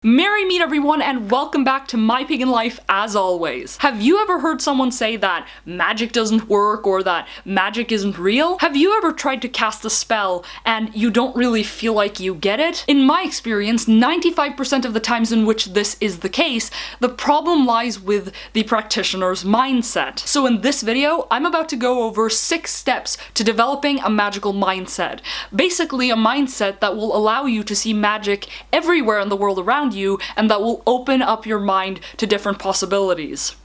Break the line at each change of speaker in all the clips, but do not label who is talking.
Merry meet everyone and welcome back to My Pagan Life as always. Have you ever heard someone say that magic doesn't work or that magic isn't real? Have you ever tried to cast a spell and you don't really feel like you get it? In my experience, 95% of the times in which this is the case, the problem lies with the practitioner's mindset. So in this video, I'm about to go over 6 steps to developing a magical mindset. Basically a mindset that will allow you to see magic everywhere in the world around you, and that will open up your mind to different possibilities.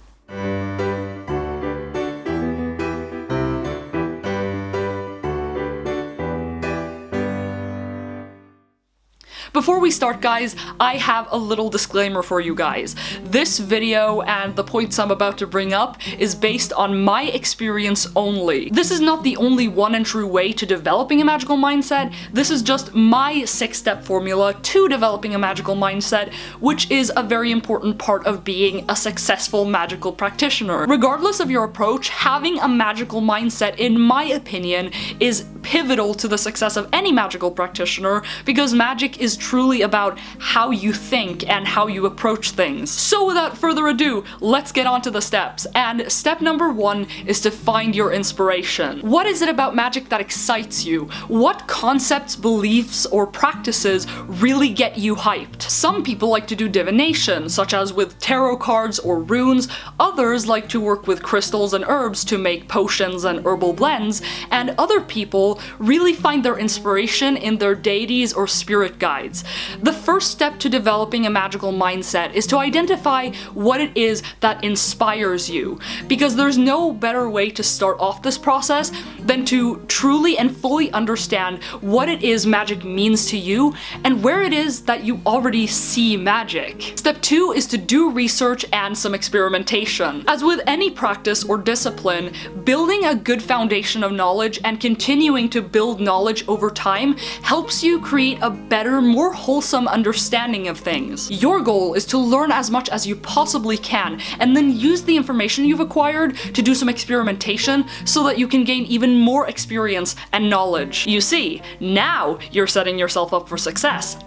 Before we start, guys, I have a little disclaimer for you guys. This video and the points I'm about to bring up is based on my experience only. This is not the only one and true way to developing a magical mindset. This is just my 6-step formula to developing a magical mindset, which is a very important part of being a successful magical practitioner. Regardless of your approach, having a magical mindset, in my opinion, is pivotal to the success of any magical practitioner, because magic is truly about how you think and how you approach things. So without further ado, let's get on to the steps. And step number 1 is to find your inspiration. What is it about magic that excites you? What concepts, beliefs, or practices really get you hyped? Some people like to do divination, such as with tarot cards or runes. Others like to work with crystals and herbs to make potions and herbal blends. And other people really find their inspiration in their deities or spirit guides. The first step to developing a magical mindset is to identify what it is that inspires you, because there's no better way to start off this process than to truly and fully understand what it is magic means to you and where it is that you already see magic. Step 2 is to do research and some experimentation. As with any practice or discipline, building a good foundation of knowledge and continuing to build knowledge over time helps you create a better, more wholesome understanding of things. Your goal is to learn as much as you possibly can, and then use the information you've acquired to do some experimentation so that you can gain even more experience and knowledge. You see, now you're setting yourself up for success.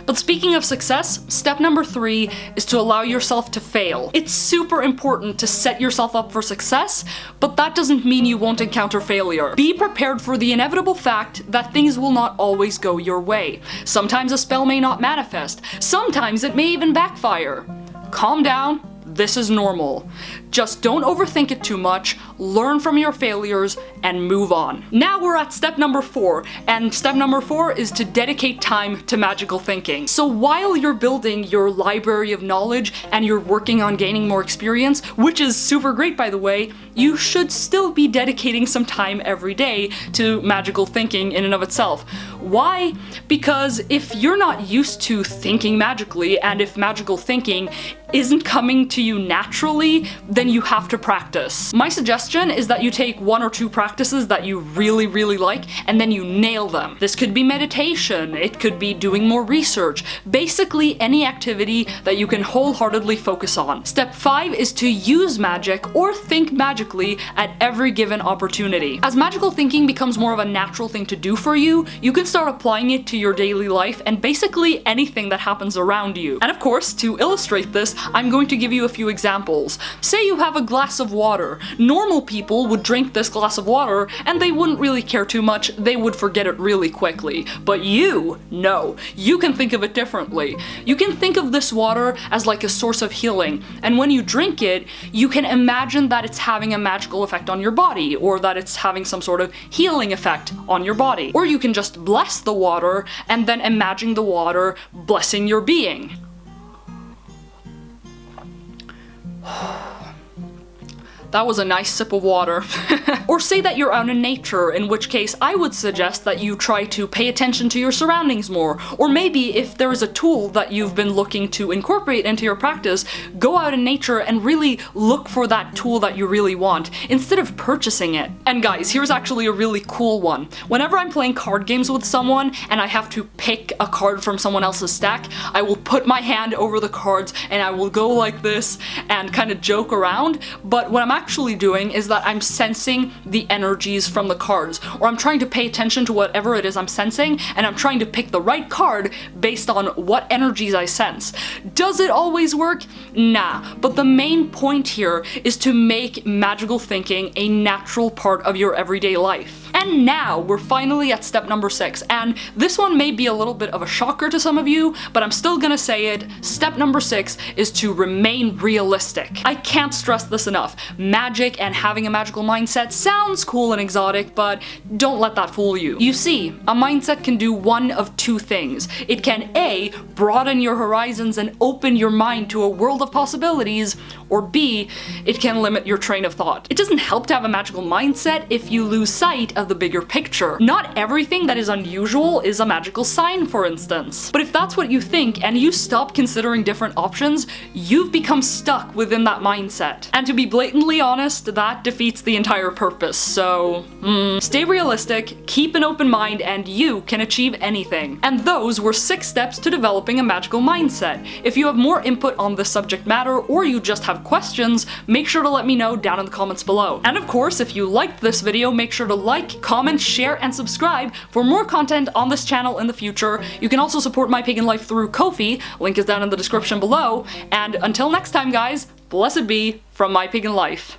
But speaking of success, step number 3 is to allow yourself to fail. It's super important to set yourself up for success, but that doesn't mean you won't encounter failure. Be prepared for the inevitable fact that things will not always go your way. Sometimes a spell may not manifest. Sometimes it may even backfire. Calm down. This is normal. Just don't overthink it too much, learn from your failures, and move on. Now we're at step number 4, and step number 4 is to dedicate time to magical thinking. So while you're building your library of knowledge and you're working on gaining more experience, which is super great by the way, you should still be dedicating some time every day to magical thinking in and of itself. Why? Because if you're not used to thinking magically, and if magical thinking isn't coming to you naturally, then you have to practice. My suggestion is that you take 1 or 2 practices that you really like, and then you nail them. This could be meditation, it could be doing more research, basically any activity that you can wholeheartedly focus on. Step 5 is to use magic or think magically at every given opportunity. As magical thinking becomes more of a natural thing to do for you, you can start applying it to your daily life and basically anything that happens around you. And of course, to illustrate this, I'm going to give you a few examples. Say you have a glass of water. Normal people would drink this glass of water and they wouldn't really care too much, they would forget it really quickly. But you, no, you can think of it differently. You can think of this water as like a source of healing, and when you drink it, you can imagine that it's having a magical effect on your body, or that it's having some sort of healing effect on your body. Or you can just bless the water and then imagine the water blessing your being. That was a nice sip of water. Or say that you're out in nature, in which case I would suggest that you try to pay attention to your surroundings more. Or maybe if there is a tool that you've been looking to incorporate into your practice, go out in nature and really look for that tool that you really want, instead of purchasing it. And guys, here's actually a really cool one. Whenever I'm playing card games with someone and I have to pick a card from someone else's stack, I will put my hand over the cards and I will go like this and kind of joke around. But when I'm actually doing is that I'm sensing the energies from the cards, or I'm trying to pay attention to whatever it is I'm sensing, and I'm trying to pick the right card based on what energies I sense. Does it always work? Nah, but the main point here is to make magical thinking a natural part of your everyday life. And now we're finally at step number 6, and this one may be a little bit of a shocker to some of you, but I'm still gonna say it. Step number 6 is to remain realistic. I can't stress this enough. Magic and having a magical mindset sounds cool and exotic, but don't let that fool you. You see, a mindset can do one of two things. It can A, broaden your horizons and open your mind to a world of possibilities, or B, it can limit your train of thought. It doesn't help to have a magical mindset if you lose sight of the bigger picture. Not everything that is unusual is a magical sign, for instance. But if that's what you think and you stop considering different options, you've become stuck within that mindset. And to be blatantly honest, that defeats the entire purpose, so stay realistic, keep an open mind, and you can achieve anything. And those were 6 steps to developing a magical mindset. If you have more input on this subject matter, or you just have questions, make sure to let me know down in the comments below. And of course, if you liked this video, make sure to like, comment, share, and subscribe for more content on this channel in the future. You can also support My Pagan Life through Ko-fi, link is down in the description below, and until next time guys, blessed be from My Pagan Life.